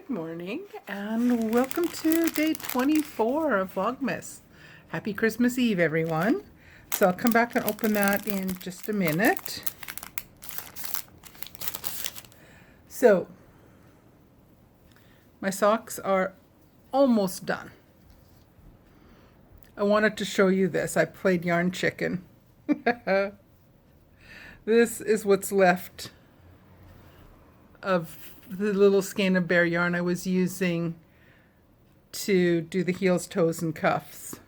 Good morning and welcome to day 24 of Vlogmas. Happy Christmas Eve, everyone. So I'll come back and open that in just a minute. So my socks are almost done. I wanted to show you this. I played yarn chicken. This is what's left of the little skein of bare yarn I was using to do the heels, toes, and cuffs.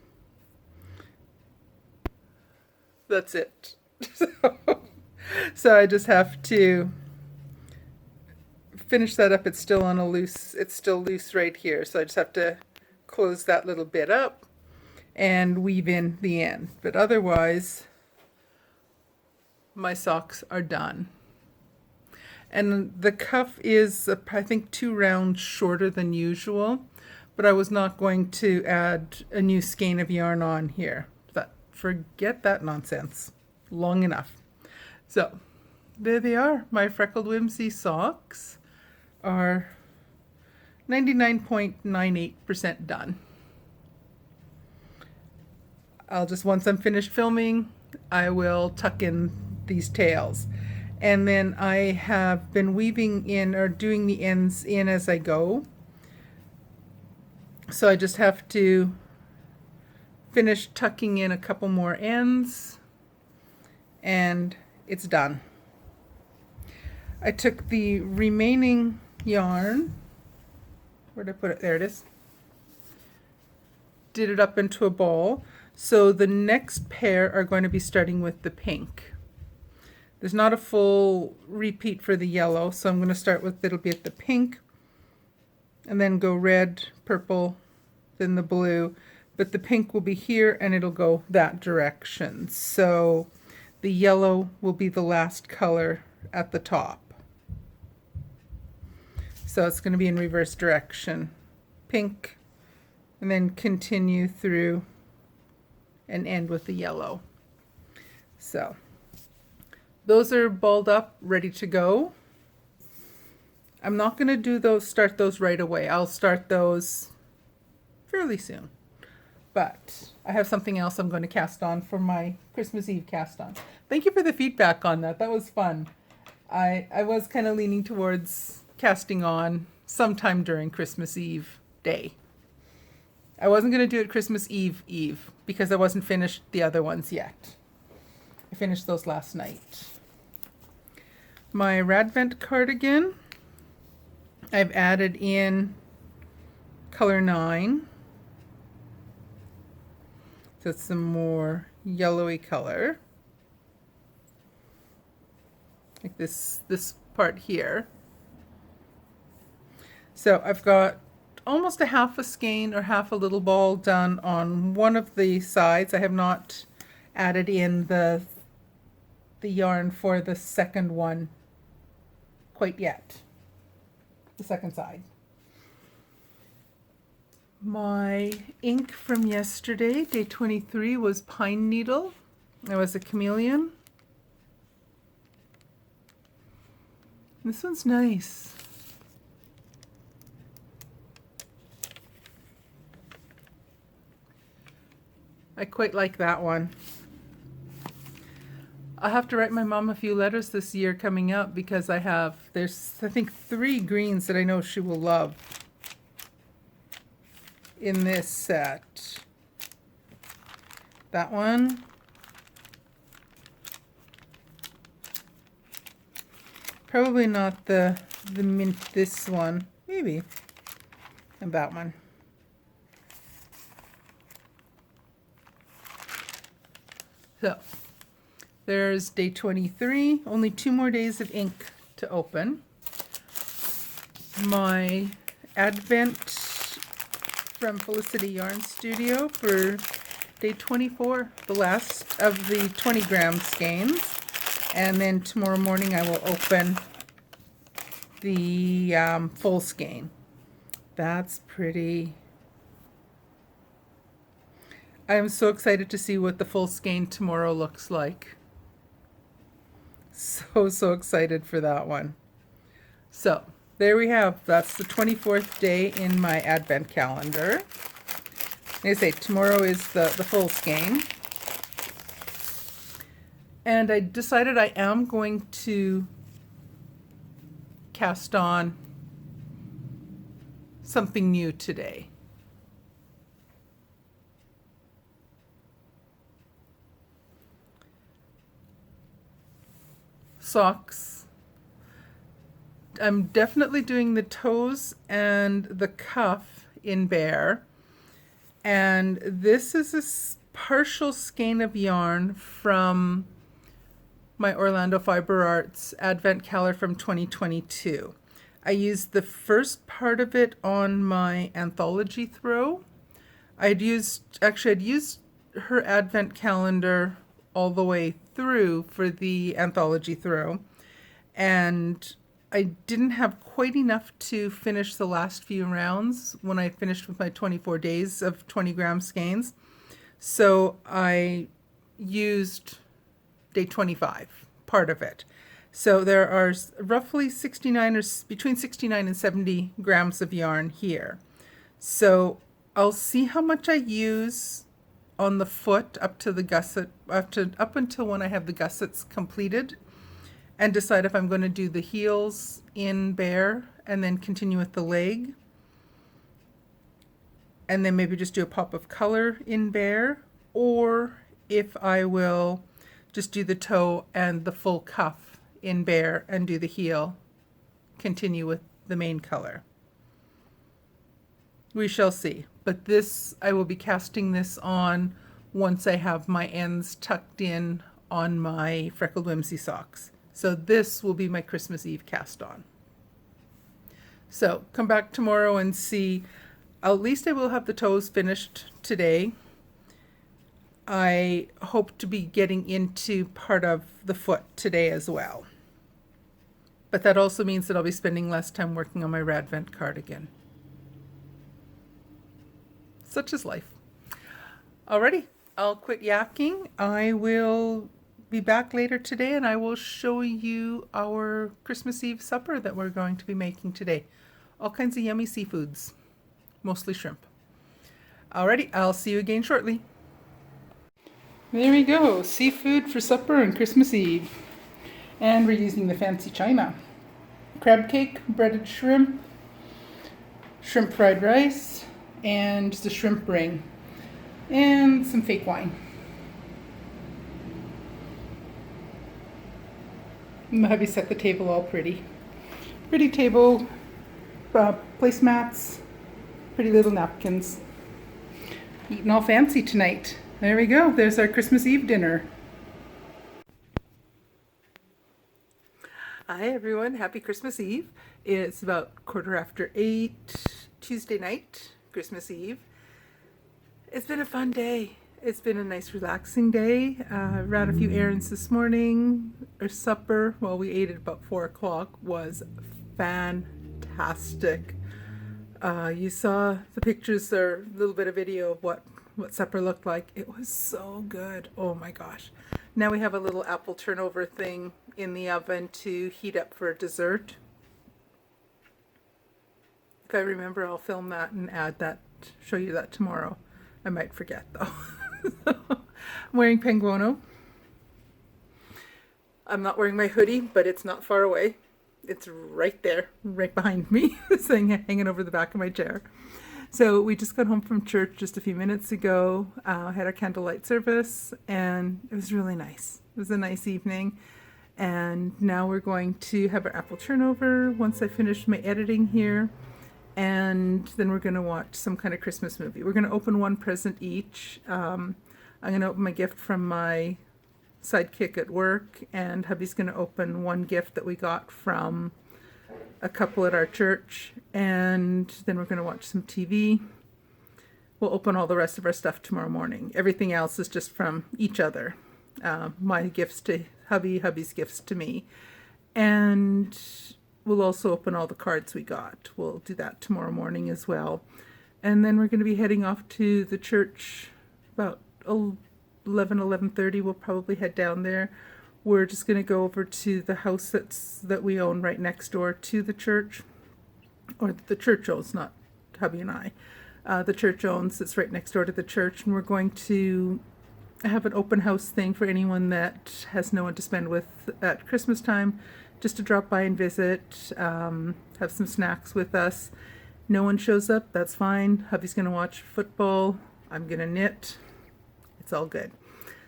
That's it. So I just have to finish that up. It's still loose right here. So I just have to close that little bit up and weave in the end. But otherwise, my socks are done. And the cuff is, I think, 2 rounds shorter than usual, but I was not going to add a new skein of yarn on here. Forget that nonsense. Long enough. So, there they are. My Freckled Whimsy socks are 99.98% done. Once I'm finished filming, I will tuck in these tails. And then I have been weaving in or doing the ends in as I go. So I just have to finish tucking in a couple more ends and it's done. I took the remaining yarn, where'd I put it? There it is. Did it up into a ball. So the next pair are going to be starting with the pink. There's not a full repeat for the yellow, so I'm going to start with, it'll be at the pink, and then go red, purple, then the blue. But the pink will be here, and it'll go that direction. So the yellow will be the last color at the top. So it's going to be in reverse direction. Pink, and then continue through and end with the yellow. So those are balled up, ready to go. I'm not going to start those right away. I'll start those fairly soon. But I have something else I'm going to cast on for my Christmas Eve cast on. Thank you for the feedback on that. That was fun. I was kind of leaning towards casting on sometime during Christmas Eve day. I wasn't going to do it Christmas Eve because I wasn't finished the other ones yet. I finished those last night. My Radvent cardigan, I've added in color 9. So it's some more yellowy color. Like this part here. So I've got almost a half a skein or half a little ball done on one of the sides. I have not added in the yarn for the second one quite yet. The second side. My ink from yesterday, day 23, was Pine Needle. It was a chameleon. This one's nice. I quite like that one. I'll have to write my mom a few letters this year coming up because there's I think 3 greens that I know she will love in this set. That one. Probably not the mint, this one. Maybe. And that one. So there's day 23, only 2 more days of ink to open. My Advent from Felicity Yarn Studio for day 24, the last of the 20 gram skeins. And then tomorrow morning I will open the full skein. That's pretty. I am so excited to see what the full skein tomorrow looks like. So excited for that one. So there we have, that's the 24th day in my advent calendar. Like I say, tomorrow is the full skein. And I decided I am going to cast on something new today. Socks. I'm definitely doing the toes and the cuff in Bear. And this is a partial skein of yarn from my Orlando Fiber Arts Advent Calendar from 2022. I used the first part of it on my anthology throw. I'd used her Advent Calendar all the way through for the anthology throw, and I didn't have quite enough to finish the last few rounds when I finished with my 24 days of 20 gram skeins. So I used day 25, part of it. So there are roughly 69 or between 69 and 70 grams of yarn here. So I'll see how much I use on the foot up to the gusset, up until when I have the gussets completed, and decide if I'm going to do the heels in Bear and then continue with the leg, and then maybe just do a pop of color in Bear, or if I will just do the toe and the full cuff in Bear and do the heel, continue with the main color. We shall see. But this, I will be casting this on once I have my ends tucked in on my Freckled Whimsy socks. So this will be my Christmas Eve cast on. So come back tomorrow and see. At least I will have the toes finished today. I hope to be getting into part of the foot today as well. But that also means that I'll be spending less time working on my Radvent cardigan. Such is life. Alrighty, I'll quit yakking. I will be back later today and I will show you our Christmas Eve supper that we're going to be making today. All kinds of yummy seafoods, mostly shrimp. Alrighty, I'll see you again shortly. There we go, seafood for supper on Christmas Eve. And we're using the fancy china. Crab cake, breaded shrimp, shrimp fried rice, and just a shrimp ring, and some fake wine. And the hubby set the table all pretty. Pretty table, placemats, pretty little napkins. Eating all fancy tonight. There we go, there's our Christmas Eve dinner. Hi everyone, happy Christmas Eve. It's about 8:15 Tuesday night, Christmas Eve. It's been a fun day. It's been a nice relaxing day. Ran a few errands this morning. Our supper, well, we ate at about 4 o'clock, was fantastic. You saw the pictures or a little bit of video of what supper looked like. It was so good. Oh my gosh. Now we have a little apple turnover thing in the oven to heat up for dessert. If I remember, I'll film that and add that, show you that tomorrow. I might forget though. I'm wearing Penguono. I'm not wearing my hoodie, but it's not far away. It's right there, right behind me, hanging over the back of my chair. So we just got home from church just a few minutes ago, had our candlelight service, and it was really nice. It was a nice evening. And now we're going to have our apple turnover once I finish my editing here. And then we're going to watch some kind of Christmas movie. We're going to open one present each. I'm going to open my gift from my sidekick at work, and hubby's going to open one gift that we got from a couple at our church, and then we're going to watch some TV. We'll open all the rest of our stuff tomorrow morning. Everything else is just from each other. My gifts to hubby, hubby's gifts to me. And we'll also open all the cards we got. We'll do that tomorrow morning as well. And then we're going to be heading off to the church about 11:30. We'll probably head down there. We're just going to go over to the house that we own right next door to the church or the church owns, not hubby and I. The church owns, it's right next door to the church, and we're going to have an open house thing for anyone that has no one to spend with at Christmas time, just to drop by and visit, have some snacks with us. No one shows up, that's fine. Hubby's gonna watch football, I'm gonna knit, it's all good.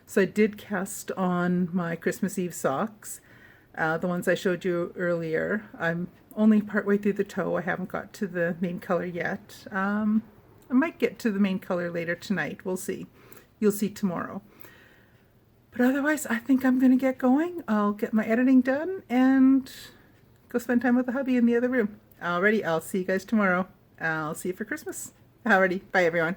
So I did cast on my Christmas Eve socks, the ones I showed you earlier. I'm only partway through the toe, I haven't got to the main color yet. I might get to the main color later tonight, we'll see. You'll see tomorrow. But otherwise, I think I'm gonna get going. I'll get my editing done and go spend time with the hubby in the other room. Alrighty, I'll see you guys tomorrow. I'll see you for Christmas. Alrighty, bye everyone.